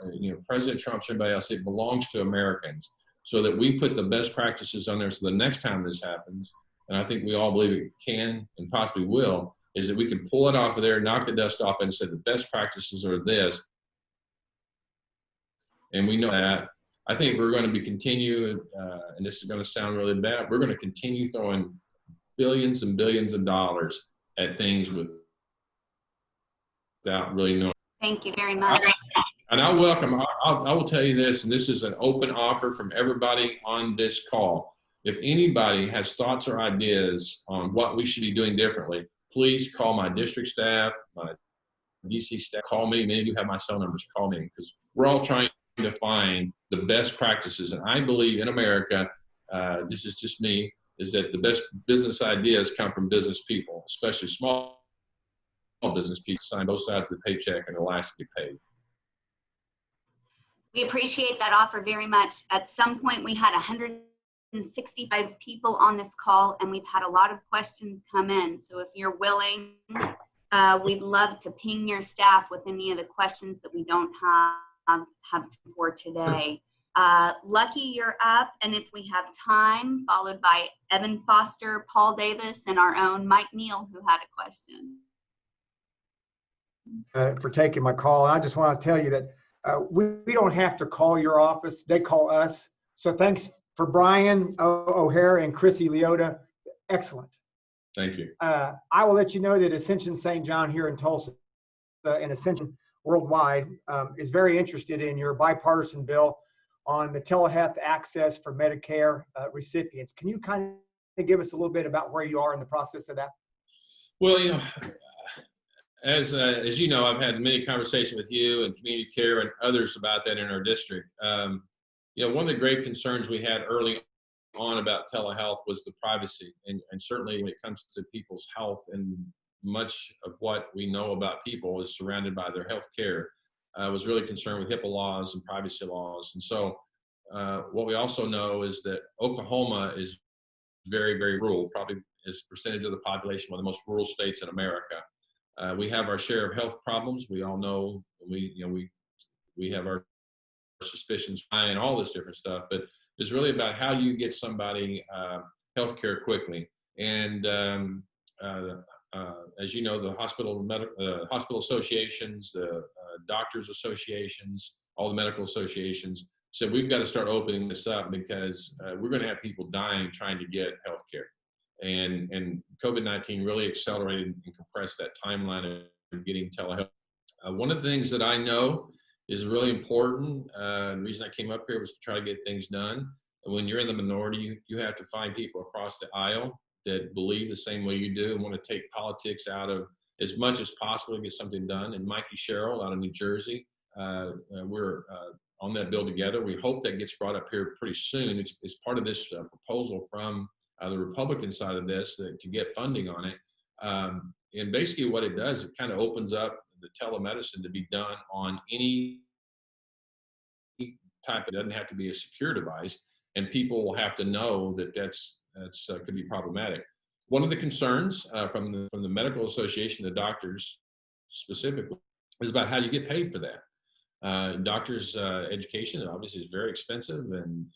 President Trump or anybody else. It belongs to Americans, so that we put the best practices on there. So the next time this happens, and I think we all believe it can and possibly will, is that we can pull it off of there, knock the dust off, and say the best practices are this. And we know that. I think we're going to be continuing, and this is going to sound really bad, we're going to continue throwing billions and billions of dollars at things without really knowing. Thank you very much. And I will tell you this, and this is an open offer from everybody on this call. If anybody has thoughts or ideas on what we should be doing differently, please call my district staff, my DC staff, call me. Many of you have my cell numbers, call me, because we're all trying to find the best practices. And I believe in America, this is just me, is that the best business ideas come from business people, especially small business people, sign both sides of the paycheck and the last to get paid. We appreciate that offer very much. At some point, we had 165 people on this call, and we've had a lot of questions come in. So if you're willing, we'd love to ping your staff with any of the questions that we don't have for today. Lucky, you're up, and if we have time, followed by Evan Foster, Paul Davis, and our own Mike Neal, who had a question. For taking my call. I just want to tell you that we don't have to call your office. They call us. So thanks for Brian O'Hare and Chrissy Leota. Excellent. Thank you. I will let you know that Ascension St. John here in Tulsa and Ascension Worldwide is very interested in your bipartisan bill on the telehealth access for Medicare recipients. Can you kind of give us a little bit about where you are in the process of that? Well, as you know, I've had many conversations with you and Community Care and others about that in our district. One of the great concerns we had early on about telehealth was the privacy, and certainly when it comes to people's health, and much of what we know about people is surrounded by their health care. I was really concerned with HIPAA laws and privacy laws. And so what we also know is that Oklahoma is very, very rural, probably as a percentage of the population, one of the most rural states in America. We have our share of health problems. We all know we have our suspicions and all this different stuff, but it's really about how do you get somebody health care quickly. And as you know, the hospital associations, the doctors associations, all the medical associations said we've got to start opening this up because we're going to have people dying trying to get health care. And COVID-19 really accelerated and compressed that timeline of getting telehealth. One of the things that I know is really important, the reason I came up here was to try to get things done. And when you're in the minority, you have to find people across the aisle that believe the same way you do and want to take politics out of as much as possible to get something done. And Mikey Sherrill out of New Jersey, we're on that bill together. We hope that gets brought up here pretty soon. It's part of this proposal from the Republican side of this to get funding on it. And basically what it does, it kind of opens up the telemedicine to be done on any type. It doesn't have to be a secure device, and people will have to know that that's could be problematic. One of the concerns from the medical association, the doctors specifically, is about how you get paid for that. Doctors' education obviously is very expensive, and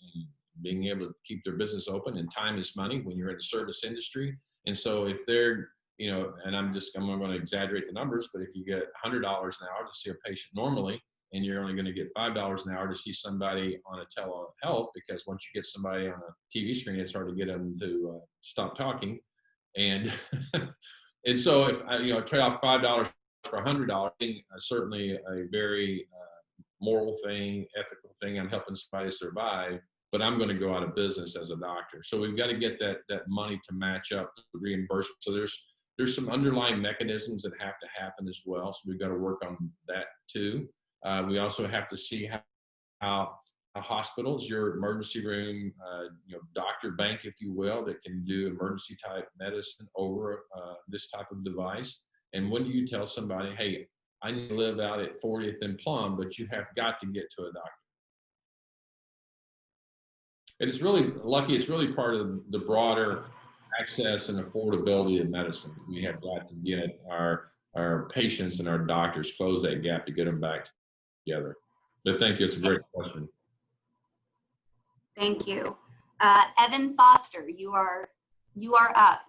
being able to keep their business open, and time is money when you're in the service industry. And so if they're, and I'm going to exaggerate the numbers, but if you get $100 an hour to see a patient normally, and you're only going to get $5 an hour to see somebody on a telehealth, because once you get somebody on a TV screen, it's hard to get them to stop talking. And and so if I trade off $5 for $100, certainly a very moral thing, ethical thing. I'm helping somebody survive, but I'm going to go out of business as a doctor. So we've got to get that money to match up the reimbursement. So there's some underlying mechanisms that have to happen as well. So we've got to work on that too. We also have to see how hospitals, your emergency room, doctor bank, if you will, that can do emergency type medicine over this type of device. And when do you tell somebody, hey, I need to live out at 40th and Plum, but you have got to get to a doctor? And it's really lucky. It's really part of the broader access and affordability of medicine. We have got to get our patients and our doctors, close that gap to get them back together. But thank you. It's a great question. Thank you. Evan Foster, you are up.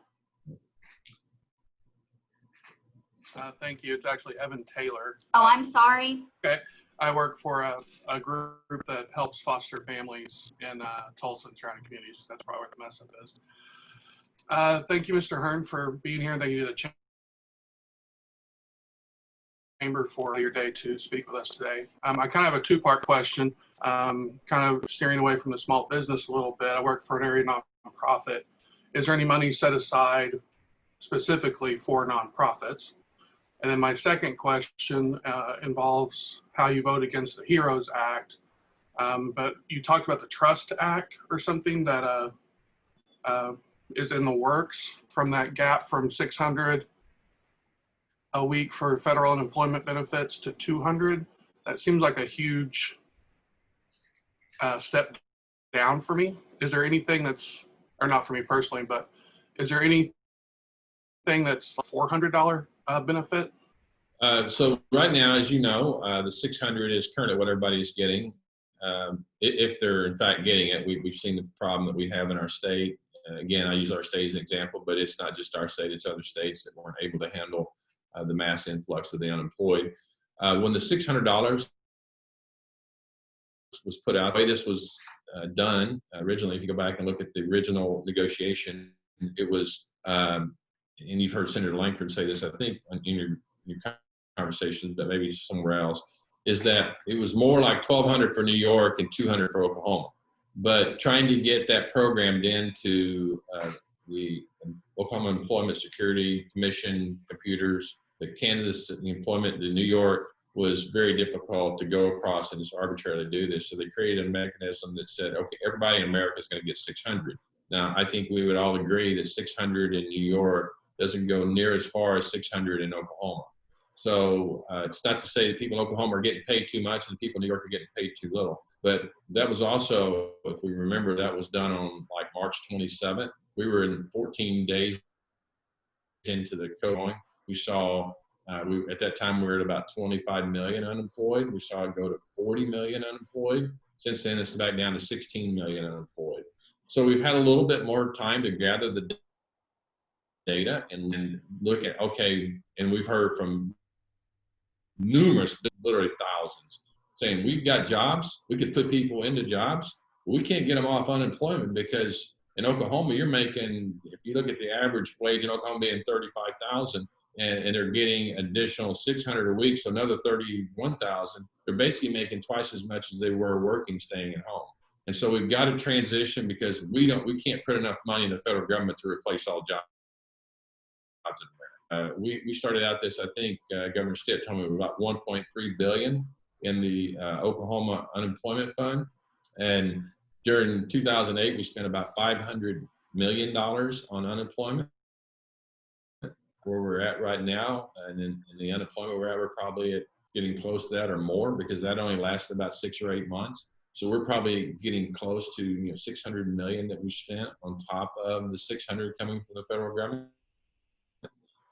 Thank you. It's actually Evan Taylor. Oh, I'm sorry. Okay. I work for a group that helps foster families in Tulsa and surrounding communities. That's probably where the mess up is. Thank you, Mr. Hern, for being here. Thank you to the Chamber for your day to speak with us today. I kind of have a two-part question, kind of steering away from the small business a little bit. I work for an area nonprofit. Is there any money set aside specifically for nonprofits? And then my second question involves how you vote against the HEROES Act. But you talked about the Trust Act or something that is in the works from that gap from $600 a week for federal unemployment benefits to $200. That seems like a huge step down for me. Is there anything that's, or not for me personally, but is there anything that's a $400 benefit? So right now, as you know, the 600 is currently what everybody's getting. If they're in fact getting it, we've seen the problem that we have in our state. Again, I use our state as an example, but it's not just our state, it's other states that weren't able to handle the mass influx of the unemployed. When the $600 was put out, the way this was done originally, if you go back and look at the original negotiation, it was, and you've heard Senator Langford say this, I think, in your conversations, but maybe somewhere else, is that it was more like $1,200 for New York and $200 for Oklahoma. But trying to get that programmed into the Oklahoma Employment Security Commission computers, the Kansas Employment, the New York, was very difficult to go across and just arbitrarily do this. So they created a mechanism that said, okay, everybody in America is going to get 600. Now, I think we would all agree that 600 in New York doesn't go near as far as 600 in Oklahoma. So it's not to say that people in Oklahoma are getting paid too much and people in New York are getting paid too little. But that was also, if we remember, that was done on like March 27th. We were in 14 days into the COVID. We saw, at that time, we were at about 25 million unemployed. We saw it go to 40 million unemployed. Since then, it's back down to 16 million unemployed. So we've had a little bit more time to gather the data and then look at, okay, and we've heard from numerous, literally thousands, saying we've got jobs, we could put people into jobs, but we can't get them off unemployment because in Oklahoma, you're making, if you look at the average wage in Oklahoma being 35,000 and they're getting additional 600 a week, so another 31,000, they're basically making twice as much as they were working, staying at home. And so we've got to transition because we can't put enough money in the federal government to replace all jobs in America. We started out this, I think Governor Stitt told me about $1.3 billion in the Oklahoma Unemployment Fund. And during 2008, we spent about $500 million on unemployment. Where we're at right now, and in the unemployment we're at, we're probably at getting close to that or more because that only lasted about 6 or 8 months. So we're probably getting close to 600 million that we spent on top of the 600 coming from the federal government.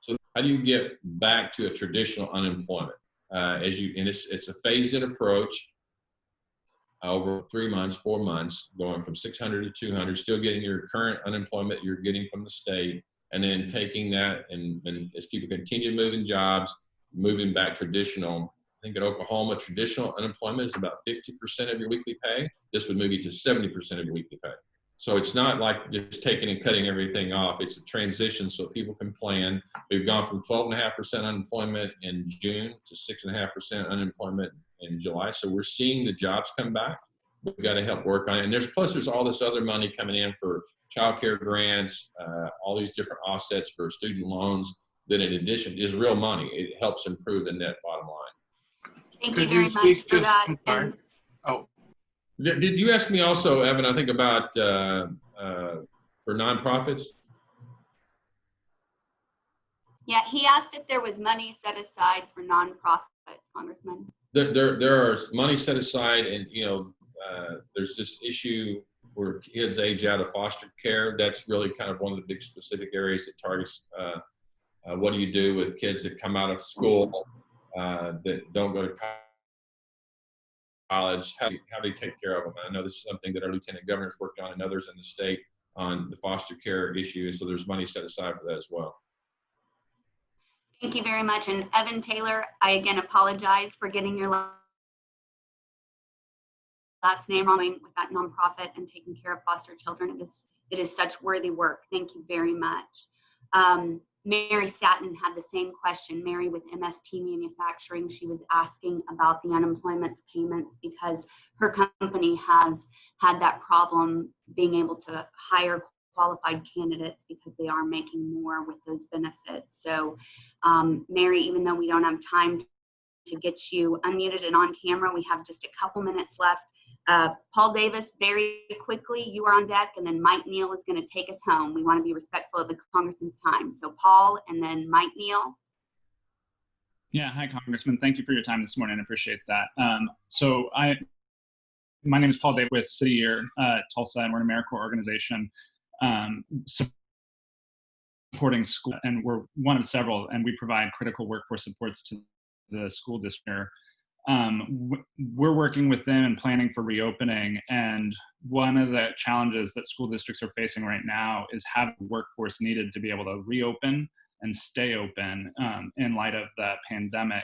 So how do you get back to a traditional unemployment? And it's a phased-in approach over 3 months, 4 months, going from 600 to 200, still getting your current unemployment you're getting from the state, and then taking that and as people continue moving jobs, moving back traditional. I think in Oklahoma, traditional unemployment is about 50% of your weekly pay. This would move you to 70% of your weekly pay. So it's not like just taking and cutting everything off. It's a transition so people can plan. We've gone from 12.5% unemployment in June to 6.5% unemployment in July. So we're seeing the jobs come back. We've got to help work on it. And there's all this other money coming in for child care grants, all these different offsets for student loans that in addition is real money. It helps improve the net bottom line. Thank Could you very you much speak for just, that. I'm sorry. And Oh, Did you ask me also, Evan, I think about for nonprofits? yeah, he asked if there was money set aside for nonprofits, Congressman. There are money set aside, and there's this issue where kids age out of foster care. That's really kind of one of the big specific areas that targets what do you do with kids that come out of school that don't go to college? How do you take care of them? I know this is something that our lieutenant governor's worked on and others in the state on the foster care issue. So there's money set aside for that as well. Thank you very much. And Evan Taylor, I again apologize for getting your last name wrong with that nonprofit and taking care of foster children. It is such worthy work. Thank you very much. Mary Staton had the same question. Mary with MST Manufacturing, she was asking about the unemployment payments because her company has had that problem being able to hire qualified candidates because they are making more with those benefits. So Mary, even though we don't have time to get you unmuted and on camera, we have just a couple minutes left. Paul Davis, very quickly, you are on deck, and then Mike Neal is going to take us home. We want to be respectful of the Congressman's time. So Paul and then Mike Neal. Yeah, hi, Congressman. Thank you for your time this morning. I appreciate that. My name is Paul Davis with City Year Tulsa, and we're an AmeriCorps organization supporting school, and we're one of several, and we provide critical workforce supports to the school district. We're working with them and planning for reopening, and one of the challenges that school districts are facing right now is having workforce needed to be able to reopen and stay open in light of the pandemic.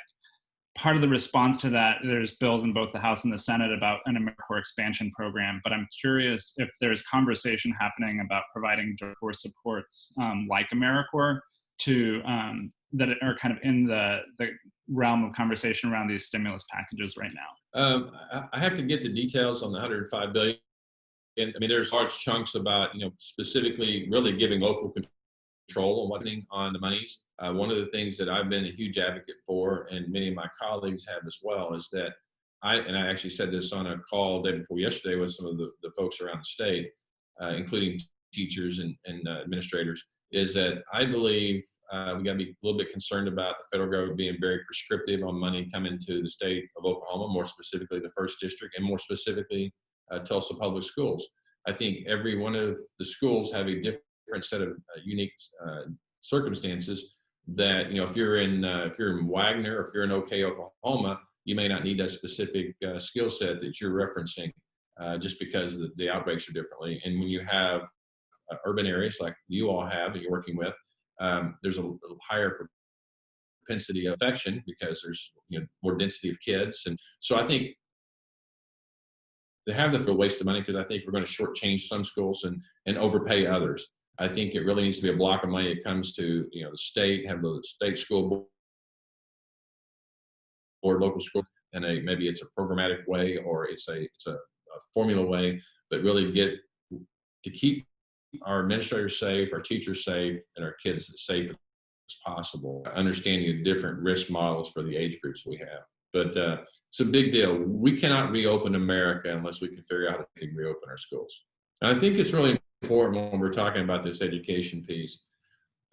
Part of the response to that, there's bills in both the House and the Senate about an AmeriCorps expansion program, but I'm curious if there's conversation happening about providing workforce supports like AmeriCorps to that are kind of in the realm of conversation around these stimulus packages right now. I have to get the details on the $105 billion. And I mean, there's large chunks about, specifically really giving local control on what's happening on the monies. One of the things that I've been a huge advocate for, and many of my colleagues have as well, is that I actually said this on a call day before yesterday with some of the folks around the state, including teachers and administrators, is that I believe we got to be a little bit concerned about the federal government being very prescriptive on money coming to the state of Oklahoma, more specifically the 1st District, and more specifically Tulsa Public Schools. I think every one of the schools have a different set of unique circumstances that, if you're in Wagner, or if you're in OK, Oklahoma, you may not need that specific skill set that you're referencing just because the outbreaks are differently. And when you have urban areas like you all have that you're working with, there's a higher propensity of infection because there's more density of kids. And so I think they have the waste of money because I think we're going to shortchange some schools and overpay others. I think it really needs to be a block of money that comes to the state, have the state school board, local school, and maybe it's a programmatic way or it's a formula way, but really get to keep our administrators safe, our teachers safe, and our kids as safe as possible, understanding the different risk models for the age groups we have. But it's a big deal. We cannot reopen America unless we can figure out how to reopen our schools. And I think it's really important when we're talking about this education piece.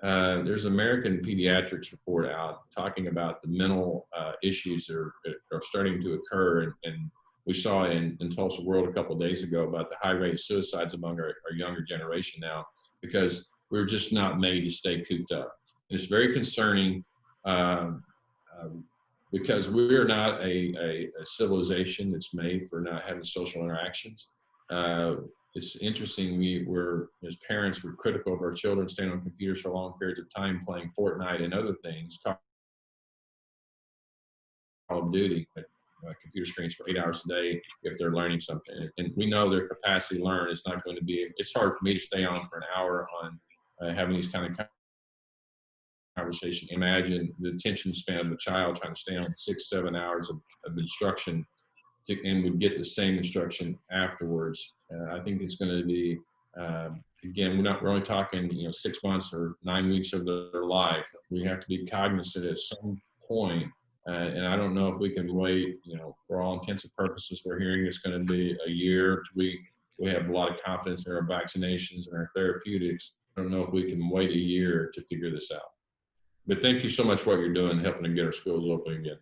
There's an American Pediatrics report out talking about the mental issues that are starting to occur. And we saw in Tulsa World a couple of days ago about the high rate of suicides among our younger generation now, because we're just not made to stay cooped up. And it's very concerning because we're not a civilization that's made for not having social interactions. It's interesting, we're as parents, we're critical of our children staying on computers for long periods of time, playing Fortnite and other things, Call of Duty, computer screens for 8 hours a day if they're learning something. And we know their capacity to learn is not going to be, it's hard for me to stay on for an hour on having these kind of conversation. Imagine the attention span of a child trying to stay on 6-7 hours of instruction and would get the same instruction afterwards. I think it's going to be, again, we're only talking 6 months or 9 weeks of their life. We have to be cognizant at some point, and I don't know if we can wait. For all intents and purposes, we're hearing it's going to be a year. We have a lot of confidence in our vaccinations and our therapeutics. I don't know if we can wait a year to figure this out. But thank you so much for what you're doing, helping to get our schools open again.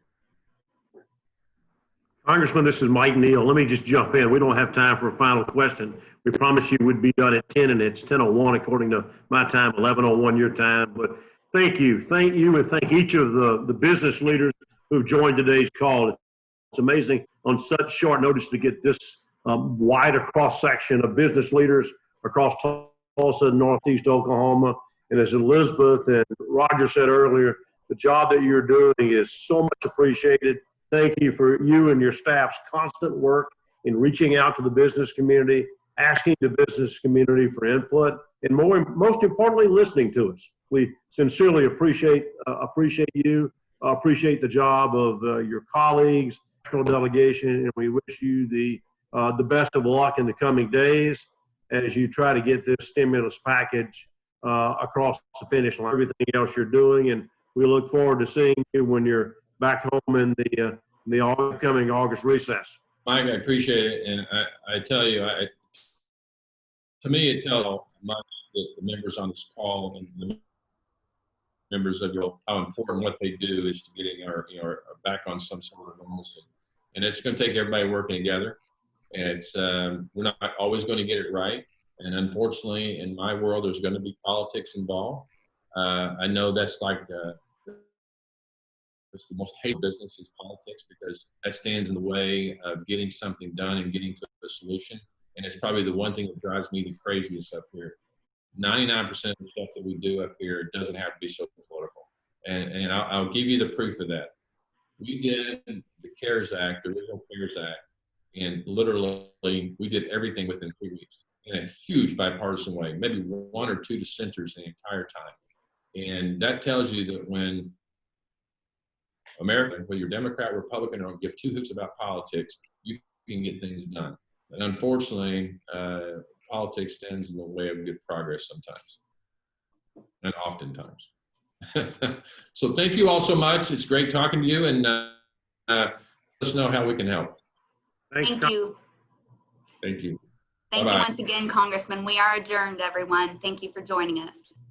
Congressman, this is Mike Neal. Let me just jump in. We don't have time for a final question. We promised you we'd be done at 10, and it's 10:01 according to my time, 11:01 your time. But thank you, and thank each of the business leaders who joined today's call. It's amazing on such short notice to get this wide a cross section of business leaders across Tulsa and Northeast Oklahoma. And as Elizabeth and Roger said earlier, the job that you're doing is so much appreciated. Thank you for you and your staff's constant work in reaching out to the business community, asking the business community for input, and most importantly, listening to us. We sincerely appreciate you, appreciate the job of your colleagues, national delegation, and we wish you the best of luck in the coming days as you try to get this stimulus package across the finish line, everything else you're doing. And we look forward to seeing you when you're back home in the upcoming August recess. Mike, I appreciate it. And I tell you, to me, it tells how much that the members on this call and the members of how important what they do is to getting our back on some sort of normalcy. And it's going to take everybody working together. And we're not always going to get it right. And unfortunately, in my world, there's going to be politics involved. I know that's like it's the most hated business is politics, because that stands in the way of getting something done and getting to a solution. And it's probably the one thing that drives me the craziest up here. 99% of the stuff that we do up here doesn't have to be so political. And I'll give you the proof of that. We did the CARES Act, the original CARES Act, and literally we did everything within 3 weeks in a huge bipartisan way, maybe 1 or 2 dissenters the entire time. And that tells you that when America, whether you're Democrat, Republican, or give 2 hoots about politics, you can get things done. And unfortunately, politics stands in the way of good progress sometimes, and oftentimes. So thank you all so much. It's great talking to you, and let us know how we can help. Thanks, Thank you. Thank you. Thank Bye-bye. you once again, Congressman. We are adjourned, everyone. Thank you for joining us.